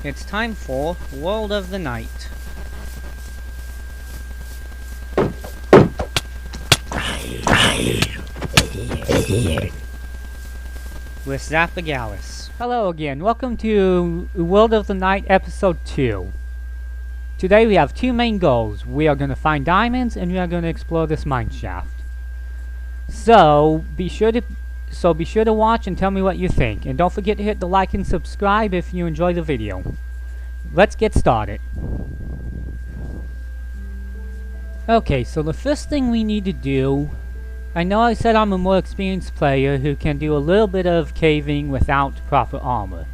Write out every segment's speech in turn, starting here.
It's time for World of the Night. With Zapagalis. Hello again, welcome to World of the Night Episode 2. Today we have two main goals. We are going to find diamonds and we are going to explore this mine shaft. So be sure to watch and tell me what you think. And don't forget to hit the like and subscribe if you enjoy the video. Let's get started. Okay, so the first thing we need to do, I know I said I'm a more experienced player who can do a little bit of caving without proper armor.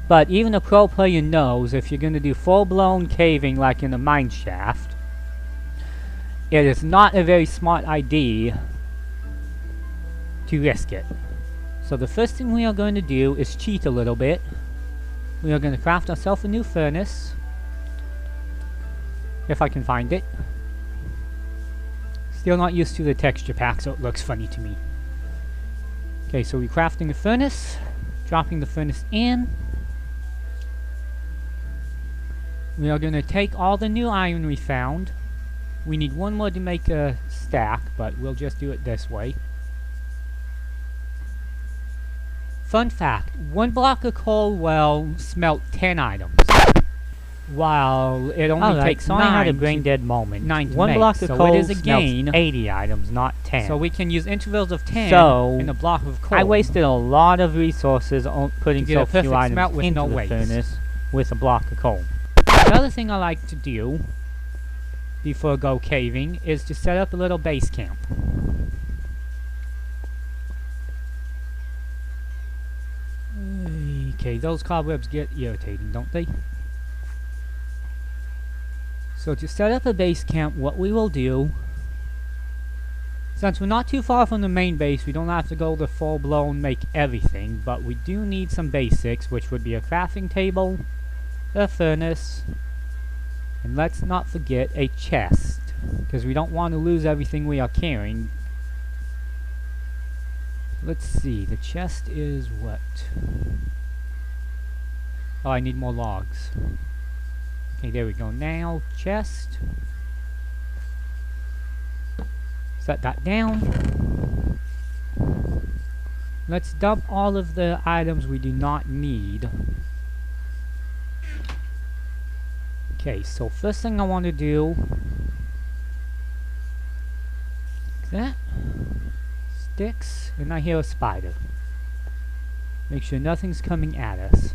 But even a pro player knows if you're going to do full-blown caving like in a mine shaft, it is not a very smart idea to risk it. So the first thing we are going to do is cheat a little bit. We are going to craft ourselves a new furnace, if I can find it. Still not used to the texture pack, so it looks funny to me. Okay, so we're crafting a furnace, dropping the furnace in. We are going to take all the new iron we found. We need one more to make a stack, but we'll just do it this way. Fun fact, one block of coal will smelt 10 items, while it only takes 9 I had a brain dead moment. 9 to one make, block of so coal it is a gain 80 items, not 10. So we can use intervals of 10 So, in a block of coal. I wasted a lot of resources on putting To get a so few perfect items smelt with into no the waste. furnace with a block of coal. The other thing I like to do before I go caving is to set up a little base camp. Okay, those cobwebs get irritating, don't they? So to set up a base camp, what we will do, since we're not too far from the main base, we don't have to go the full-blown make everything, but we do need some basics, which would be a crafting table, a furnace, and let's not forget a chest, because we don't want to lose everything we are carrying. Let's see, the chest is what? Oh, I need more logs. Okay, there we go. Now, chest. Set that down. Let's dump all of the items we do not need. Okay, so first thing I want to do is that. Sticks, and I hear a spider. Make sure nothing's coming at us.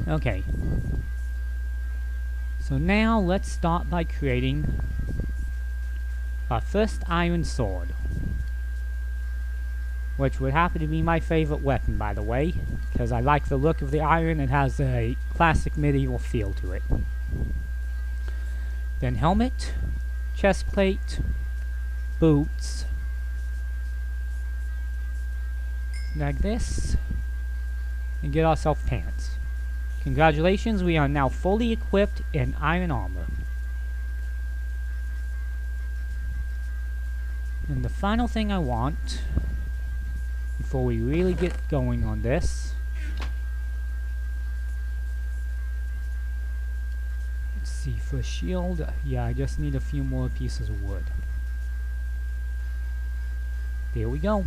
Okay. So now let's start by creating our first iron sword, which would happen to be my favorite weapon, by the way, because I like the look of the iron. It has a classic medieval feel to it. Then helmet, chest plate, boots, like this, and get ourselves pants. Congratulations, we are now fully equipped in iron armor. And the final thing I want, before we really get going on this, let's see, for a shield, yeah, I just need a few more pieces of wood. There we go.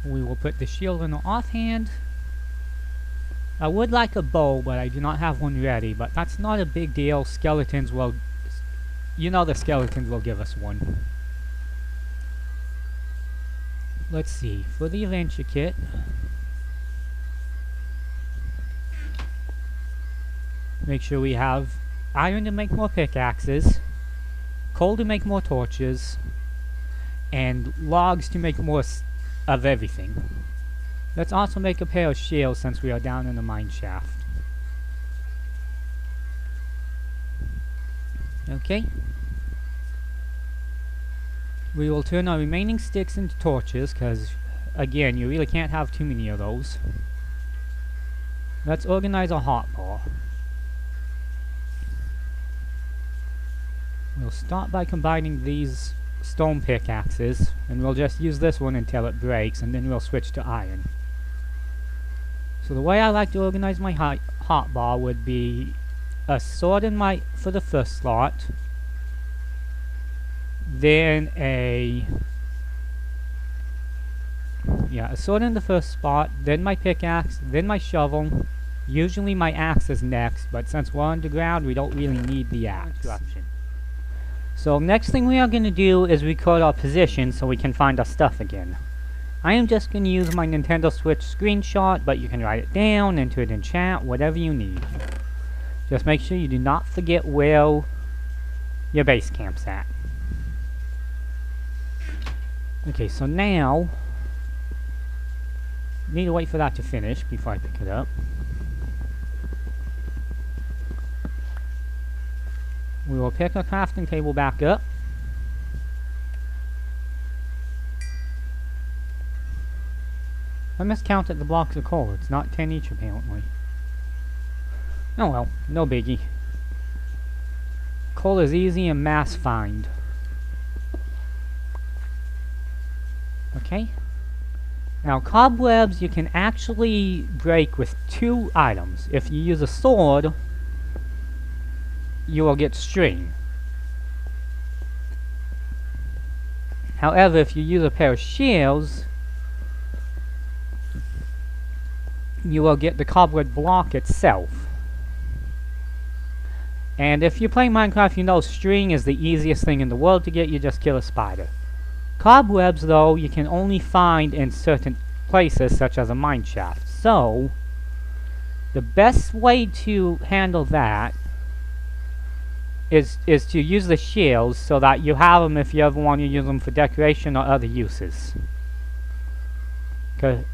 So we will put the shield in the offhand. I would like a bow, but I do not have one ready, but that's not a big deal. Skeletons will, you know, the skeletons will give us one. Let's see, for the adventure kit, make sure we have iron to make more pickaxes, coal to make more torches, and logs to make more of everything. Let's also make a pair of shields since we are down in the mine shaft. Okay. We will turn our remaining sticks into torches, because again, you really can't have too many of those. Let's organize our hotbar. We'll start by combining these stone pickaxes, and we'll just use this one until it breaks, and then we'll switch to iron. So the way I like to organize my hotbar would be a sword for the first slot, then a sword in the first spot, then my pickaxe, then my shovel. Usually my axe is next, but since we're underground, we don't really need the axe. So next thing we are going to do is record our position so we can find our stuff again. I am just going to use my Nintendo Switch screenshot, but you can write it down, enter it in chat, whatever you need. Just make sure you do not forget where your base camp's at. Okay, so now need to wait for that to finish before I pick it up. We will pick our crafting table back up. I miscounted the blocks of coal. It's not 10 each apparently. Oh well, no biggie. Coal is easy and mass find. Okay. Now cobwebs you can actually break with 2 items. If you use a sword, you will get string. However, if you use a pair of shears, you will get the cobweb block itself. And if you play Minecraft, you know string is the easiest thing in the world to get. You just kill a spider. Cobwebs, though, you can only find in certain places, such as a mineshaft. So, the best way to handle that is to use the shields so that you have them if you ever want to use them for decoration or other uses. Because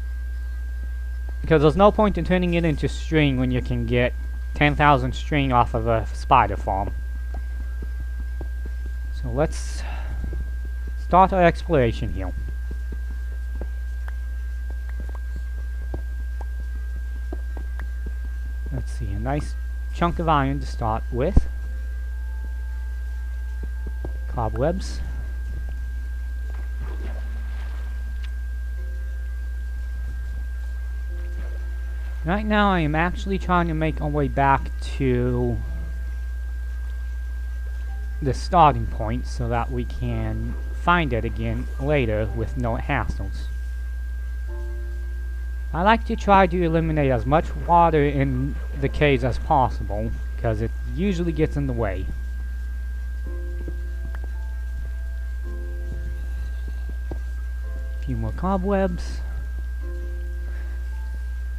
there's no point in turning it into string when you can get 10,000 string off of a spider farm. So let's start our exploration here. Let's see, a nice chunk of iron to start with. Cobwebs. Right now I am actually trying to make our way back to the starting point so that we can find it again later with no hassles. I like to try to eliminate as much water in the caves as possible because it usually gets in the way. A few more cobwebs.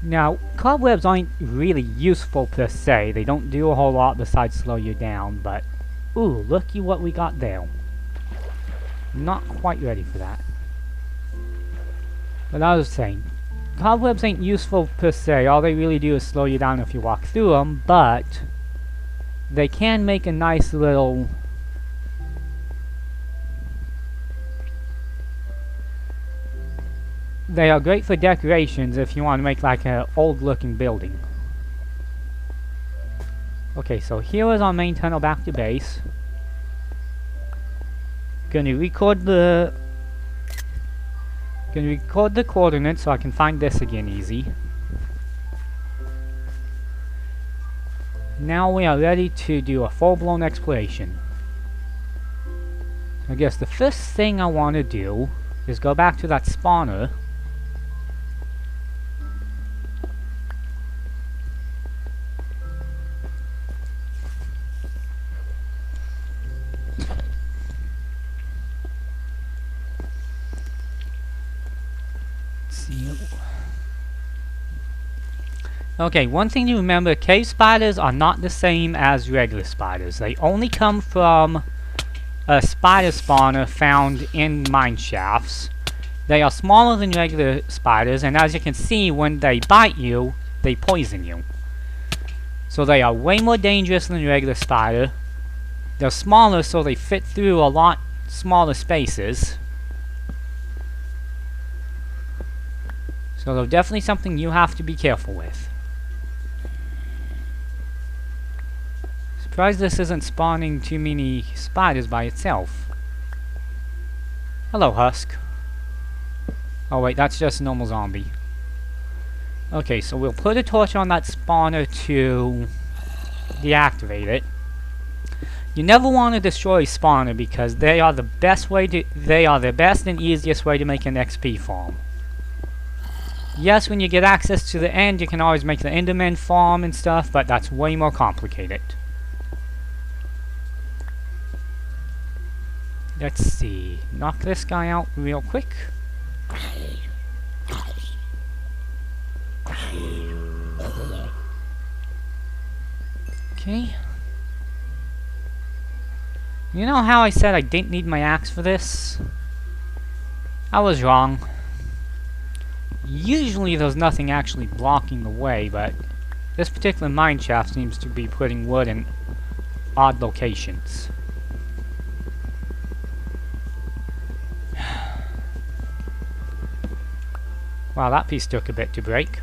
Now, cobwebs aren't really useful per se. They don't do a whole lot besides slow you down, but ooh, looky what we got there. Not quite ready for that. But I was saying, cobwebs ain't useful per se. All they really do is slow you down if you walk through them, but they can make a nice little they are great for decorations if you want to make like an old looking building. Okay, so here is our main tunnel back to base. Gonna record the coordinates so I can find this again easy. Now we are ready to do a full-blown exploration. I guess the first thing I want to do is go back to that spawner. Okay, one thing to remember, cave spiders are not the same as regular spiders. They only come from a spider spawner found in mine shafts. They are smaller than regular spiders, and as you can see, when they bite you, they poison you. So they are way more dangerous than a regular spider. They're smaller, so they fit through a lot smaller spaces. So they're definitely something you have to be careful with. Surprised this isn't spawning too many spiders by itself. Hello, Husk. Oh wait, that's just a normal zombie. Okay, so we'll put a torch on that spawner to deactivate it. You never want to destroy a spawner because they are the best and easiest way to make an XP farm. Yes, when you get access to the end, you can always make the Enderman farm and stuff, but that's way more complicated. Let's see. Knock this guy out real quick. Okay. You know how I said I didn't need my axe for this? I was wrong. Usually there's nothing actually blocking the way, but this particular mine shaft seems to be putting wood in odd locations. Wow, that piece took a bit to break.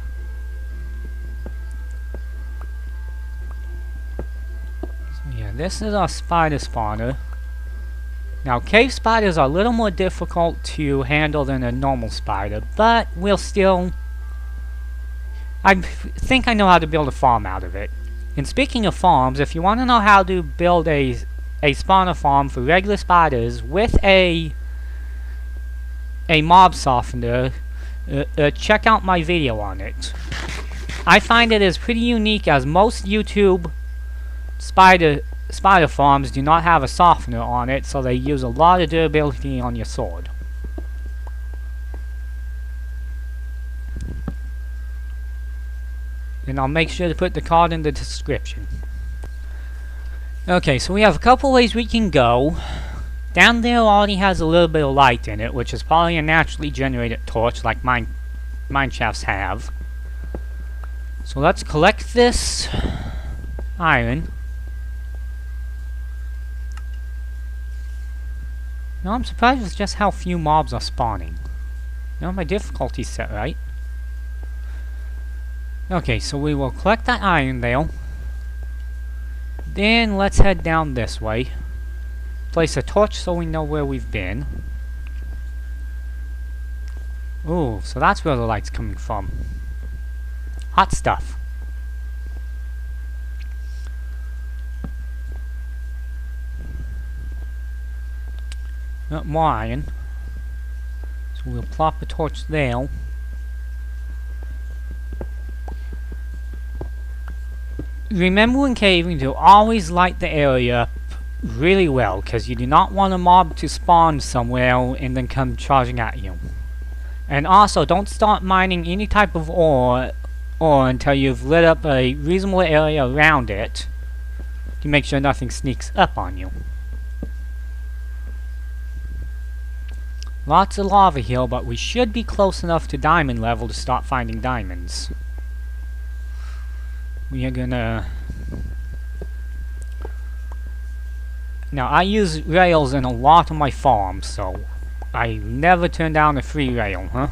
So yeah, this is our spider spawner. Now, cave spiders are a little more difficult to handle than a normal spider, but we'll still... I think I know how to build a farm out of it. And speaking of farms, if you want to know how to build a spawner farm for regular spiders with a mob softener, check out my video on it. I find it is pretty unique, as most YouTube spider farms do not have a softener on it, so they use a lot of durability on your sword. And I'll make sure to put the card in the description. Okay, so we have a couple ways we can go. Down there already has a little bit of light in it, which is probably a naturally generated torch like mine shafts have. So let's collect this iron. Now I'm surprised with just how few mobs are spawning. Now my difficulty's set right. Okay, so we will collect that iron there. Then let's head down this way. Place a torch so we know where we've been. Ooh, so that's where the light's coming from. Hot stuff. More iron. So we'll plop a torch there. Remember when caving to always light the area up really well, because you do not want a mob to spawn somewhere and then come charging at you. And also, don't start mining any type of ore until you've lit up a reasonable area around it to make sure nothing sneaks up on you. Lots of lava here, but we should be close enough to diamond level to start finding diamonds. We are gonna... Now, I use rails in a lot of my farms, so I never turn down a free rail, huh?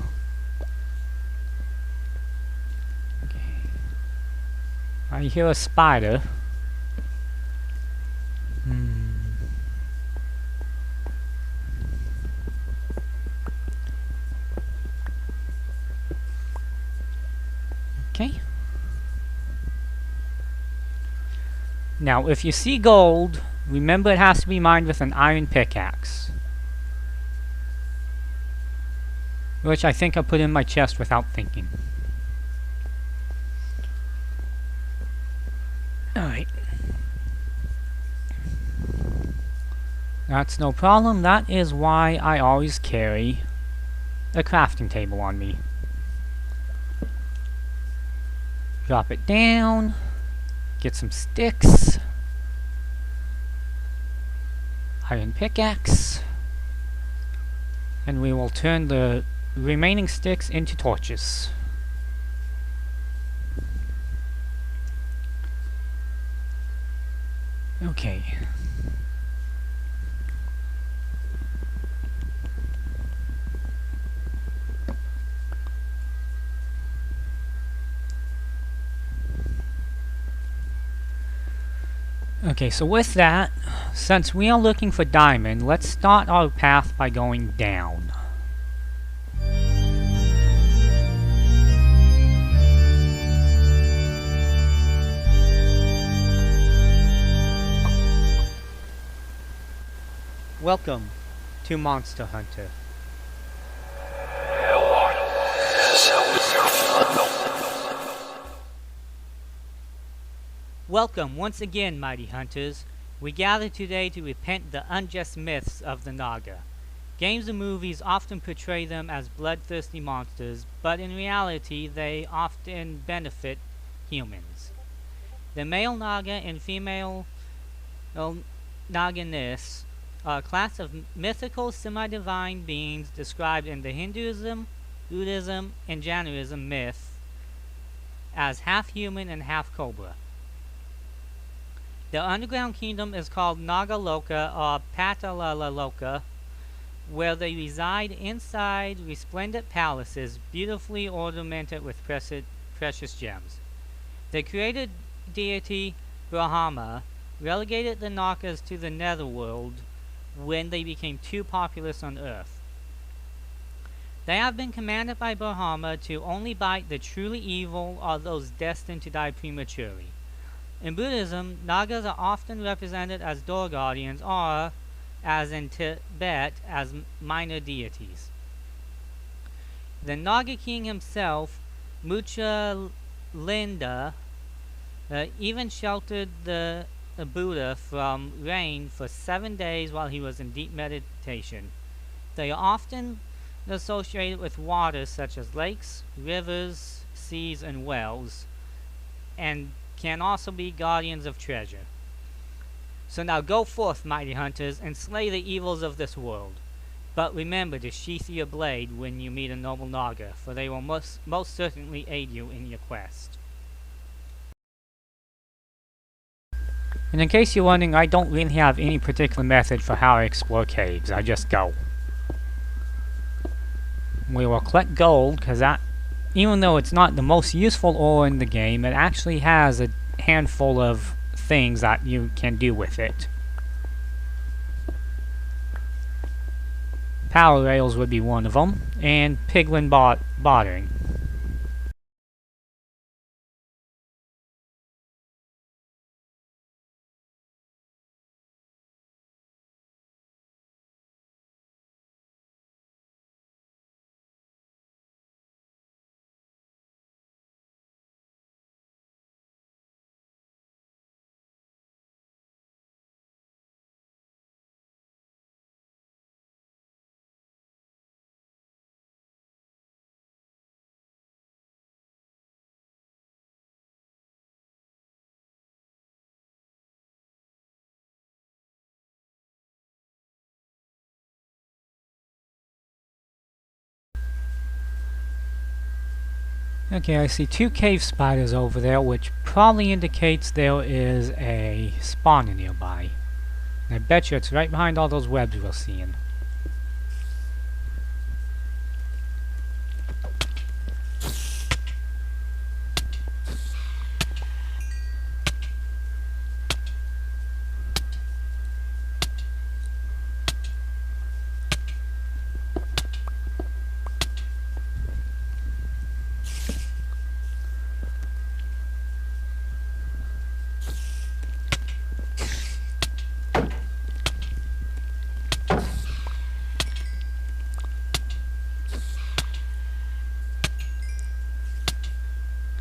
Okay. I hear a spider. Okay. Now, if you see gold, remember it has to be mined with an iron pickaxe. Which I think I put in my chest without thinking. Alright. That's no problem. That is why I always carry a crafting table on me. Drop it down. Get some sticks. Iron pickaxe. And we will turn the remaining sticks into torches. Okay. Okay, so with that, since we are looking for diamond, let's start our path by going down. Welcome to Monster Hunter. Welcome once again, mighty hunters. We gather today to repent the unjust myths of the Naga. Games and movies often portray them as bloodthirsty monsters, but in reality they often benefit humans. The male Naga and female Naginess are a class of mythical semi-divine beings described in the Hinduism, Buddhism, and Jainism myth as half human and half cobra. The underground kingdom is called Nagaloka or Patalaloka, where they reside inside resplendent palaces beautifully ornamented with precious gems. The created deity Brahma relegated the Nagas to the netherworld when they became too populous on Earth. They have been commanded by Brahma to only bite the truly evil or those destined to die prematurely. In Buddhism, Nagas are often represented as door guardians or, as in Tibet, as minor deities. The Naga king himself, Muchalinda, even sheltered the Buddha from rain for 7 days while he was in deep meditation. They are often associated with water such as lakes, rivers, seas, and wells, and can also be guardians of treasure. So now go forth, mighty hunters, and slay the evils of this world. But remember to sheath your blade when you meet a noble Naga, for they will most certainly aid you in your quest. And in case you're wondering, I don't really have any particular method for how I explore caves. I just go. We will collect gold, because that, even though it's not the most useful ore in the game, it actually has a handful of things that you can do with it. Power rails would be one of them, and piglin bottering. Okay, I see 2 cave spiders over there, which probably indicates there is a spawner nearby. And I bet you it's right behind all those webs we're seeing.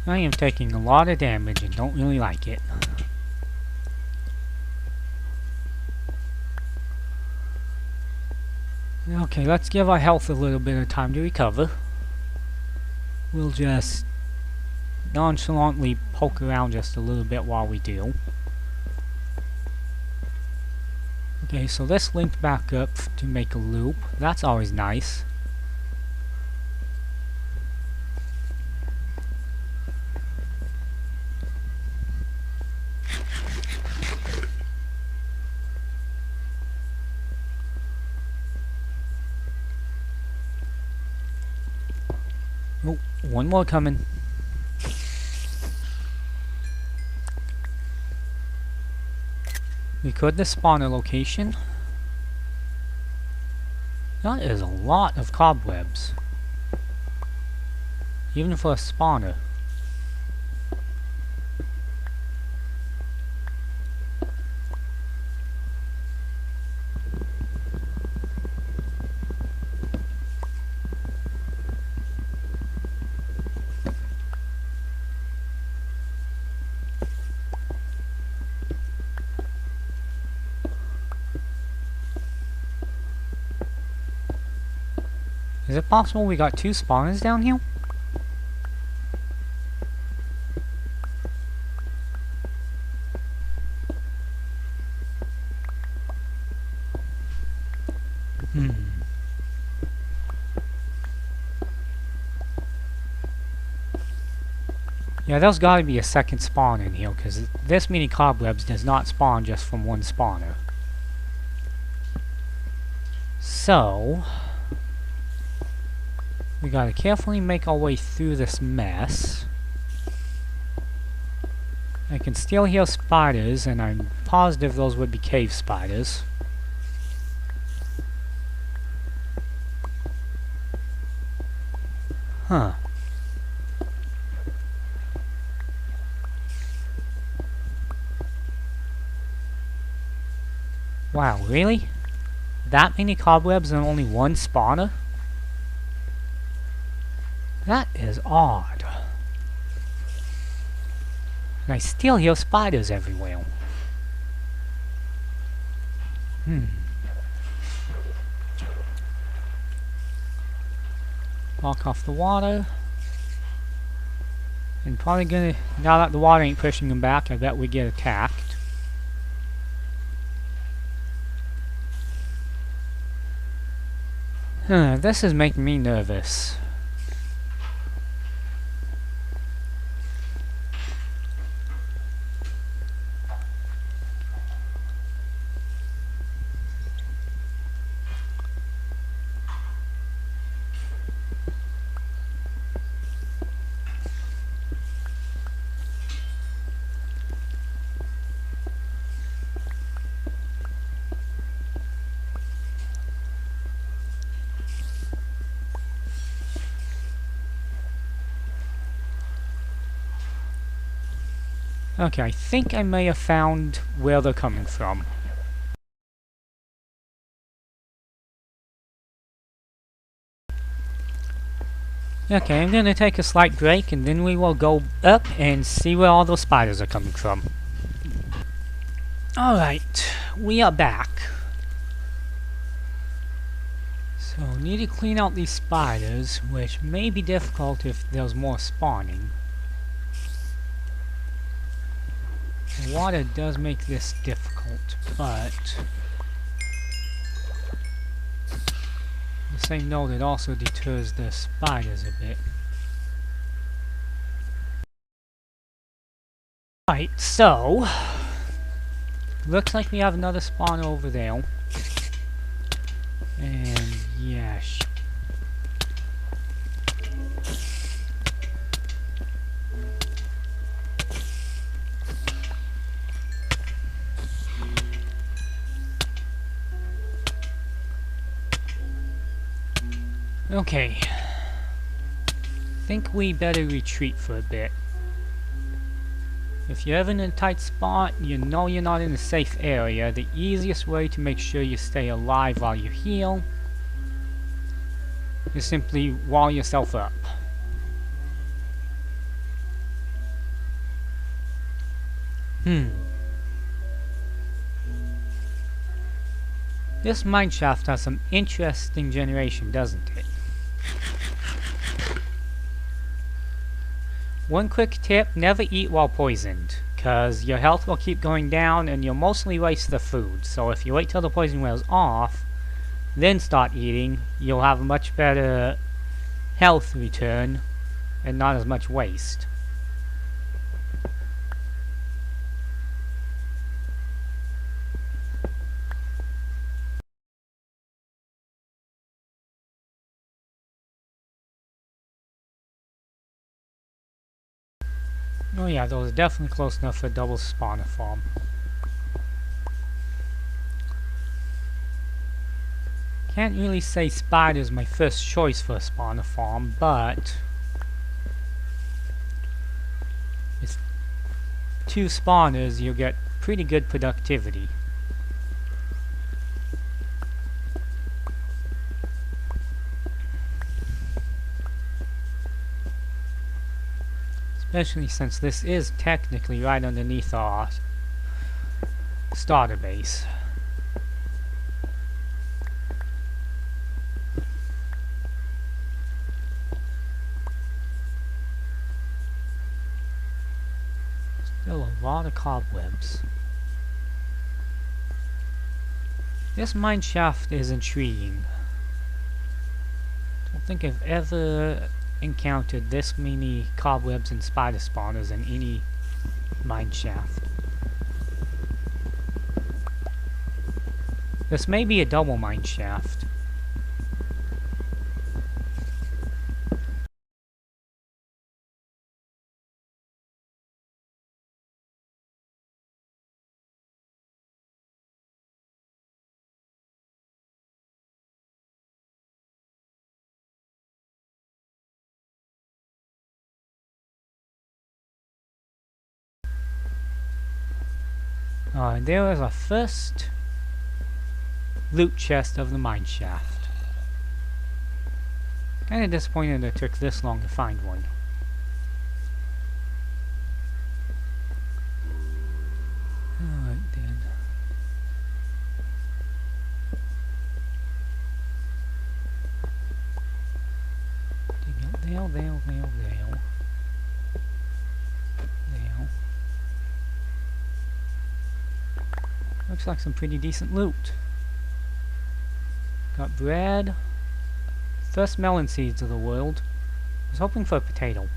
I am taking a lot of damage and don't really like it. Okay, let's give our health a little bit of time to recover. We'll just nonchalantly poke around just a little bit while we do. Okay, so this linked back up to make a loop. That's always nice. Oh, one more coming. Record the spawner location. That is a lot of cobwebs. Even for a spawner. Is it possible we got 2 spawners down here? Yeah, there's gotta be a second spawn in here, because this many cobwebs does not spawn just from one spawner. So, we gotta carefully make our way through this mess. I can still hear spiders, and I'm positive those would be cave spiders. Huh. Wow, really? That many cobwebs and only one spawner? That is odd. And I still hear spiders everywhere. Lock off the water. And probably gonna, now that the water ain't pushing them back, I bet we get attacked. This is making me nervous. Okay, I think I may have found where they're coming from. Okay, I'm gonna take a slight break and then we will go up and see where all those spiders are coming from. Alright, we are back. So, need to clean out these spiders, which may be difficult if there's more spawning. The water does make this difficult, but the same note, it also deters the spiders a bit. Right, so looks like we have another spawn over there. And yeah, okay. Think we better retreat for a bit. If you're ever in a tight spot, you know you're not in a safe area, the easiest way to make sure you stay alive while you heal is simply wall yourself up. This mineshaft has some interesting generation, doesn't it? One quick tip, never eat while poisoned, cause your health will keep going down and you'll mostly waste the food. So if you wait till the poison wears off, then start eating, you'll have a much better health return and not as much waste. Oh yeah, those are definitely close enough for a double spawner farm. Can't really say spider's my first choice for a spawner farm, but with 2 spawners you'll get pretty good productivity. Especially since this is technically right underneath our starter base. Still a lot of cobwebs. This mine shaft is intriguing. I don't think I've ever encountered this many cobwebs and spider spawners in any mine shaft. This may be a double mine shaft. There is our first loot chest of the mine shaft. Kinda disappointed it took this long to find one. Alright then. Dig out there. Looks like some pretty decent loot. Got bread. First melon seeds of the world. I was hoping for a potato.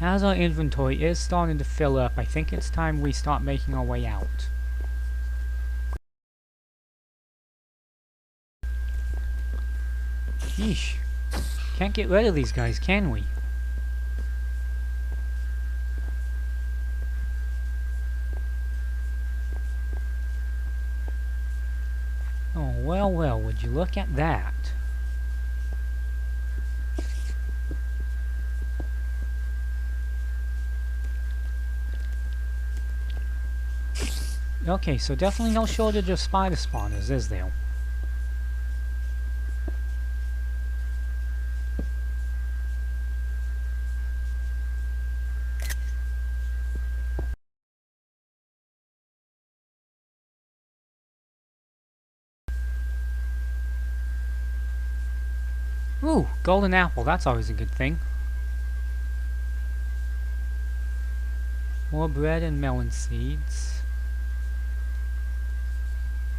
As our inventory is starting to fill up, I think it's time we start making our way out. Yeesh. Can't get rid of these guys, can we? Oh, well, would you look at that? Okay, so definitely no shortage of spider spawners, is there? Ooh, golden apple, that's always a good thing. More bread and melon seeds.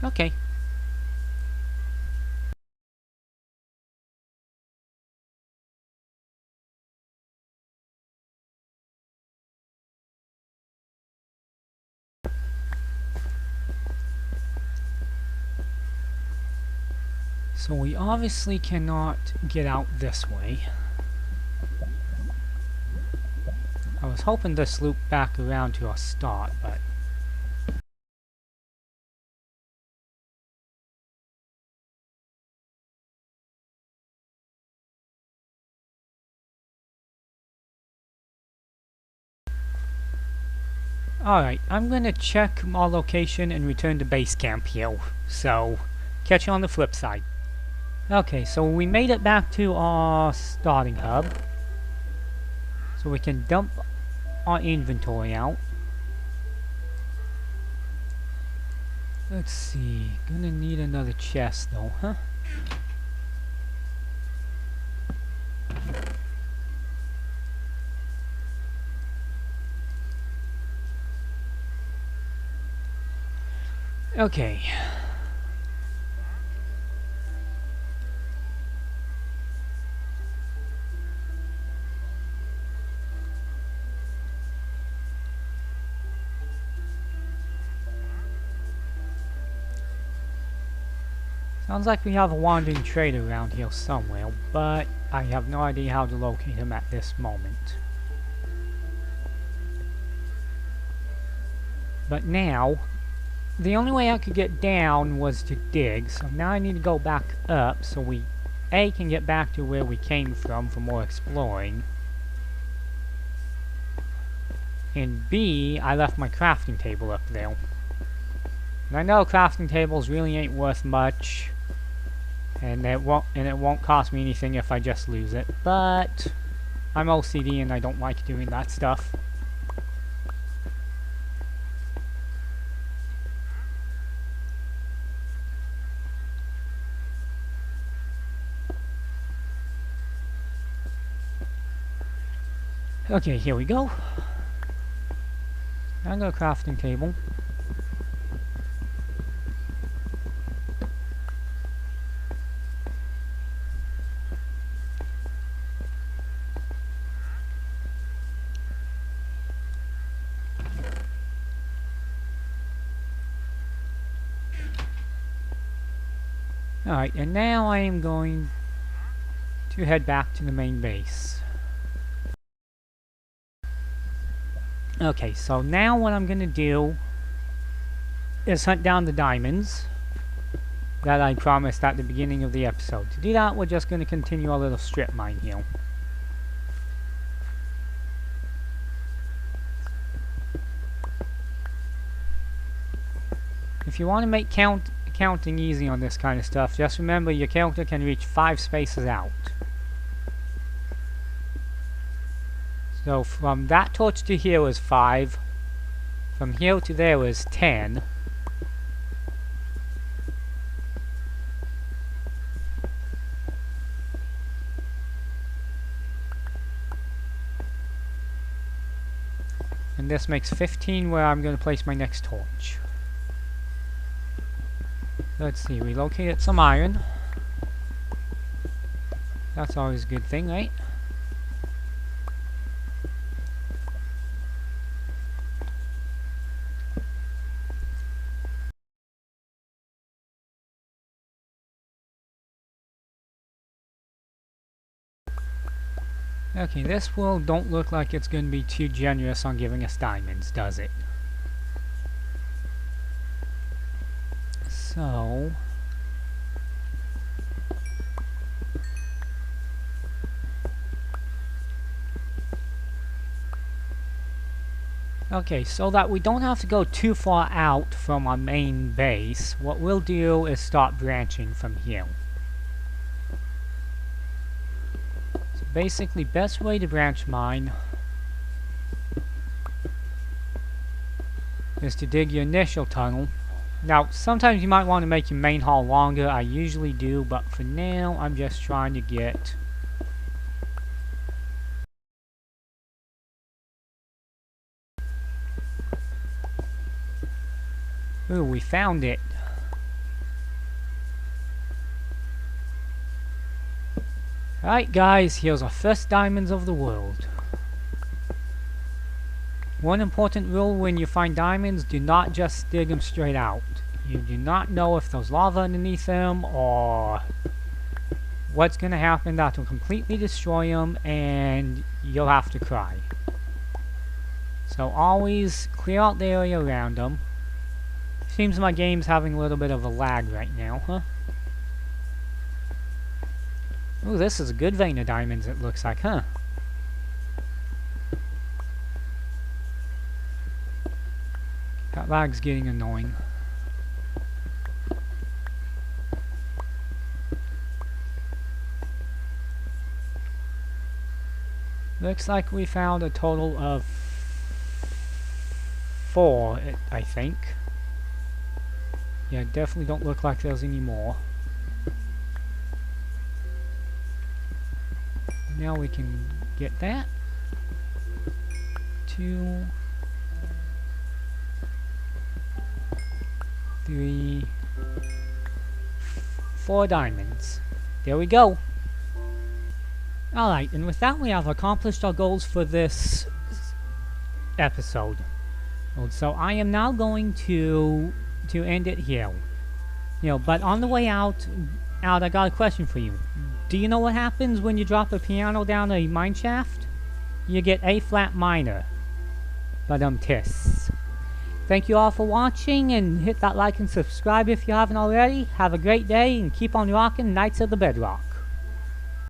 Okay. So we obviously cannot get out this way. I was hoping this loop back around to our start, but alright, I'm gonna check our location and return to base camp here. So, catch you on the flip side. Okay, so we made it back to our starting hub. So we can dump our inventory out. Let's see, gonna need another chest though, huh? Okay. Sounds like we have a wandering trader around here somewhere, but I have no idea how to locate him at this moment. But now, the only way I could get down was to dig, so now I need to go back up so we A, can get back to where we came from for more exploring, and B, I left my crafting table up there. And I know crafting tables really ain't worth much, and it won't cost me anything if I just lose it, but I'm OCD and I don't like doing that stuff. Okay, here we go. Now I got a crafting table. Alright, and now I am going to head back to the main base. Okay, so now what I'm going to do is hunt down the diamonds that I promised at the beginning of the episode. To do that, we're just going to continue our little strip mine here. If you want to make counting easy on this kind of stuff, just remember your character can reach 5 spaces out. So from that torch to here was 5. From here to there was 10. And this makes 15 where I'm going to place my next torch. Let's see, we located some iron. That's always a good thing, right? Okay, this world don't look like it's going to be too generous on giving us diamonds, does it? So... okay, so that we don't have to go too far out from our main base, what we'll do is start branching from here. So basically, best way to branch mine is to dig your initial tunnel. Now, sometimes you might want to make your main hall longer, I usually do, but for now, I'm just trying to get... ooh, we found it. Alright guys, here's our first diamonds of the world. One important rule when you find diamonds, do not just dig them straight out. You do not know if there's lava underneath them or what's going to happen that will completely destroy them and you'll have to cry. So always clear out the area around them. Seems my game's having a little bit of a lag right now, huh? Ooh, this is a good vein of diamonds it looks like, huh? That lag's getting annoying. Looks like we found a total of 4, I think. Yeah, definitely don't look like there's any more. Now we can get that. 2, 3, 4 diamonds. There we go. Alright, and with that we have accomplished our goals for this episode. So I am now going to end it here. You know, but on the way out, I got a question for you. Do you know what happens when you drop a piano down a mine shaft? You get A flat minor. But tis. Thank you all for watching, and hit that like and subscribe if you haven't already. Have a great day and keep on rocking Knights of the Bedrock.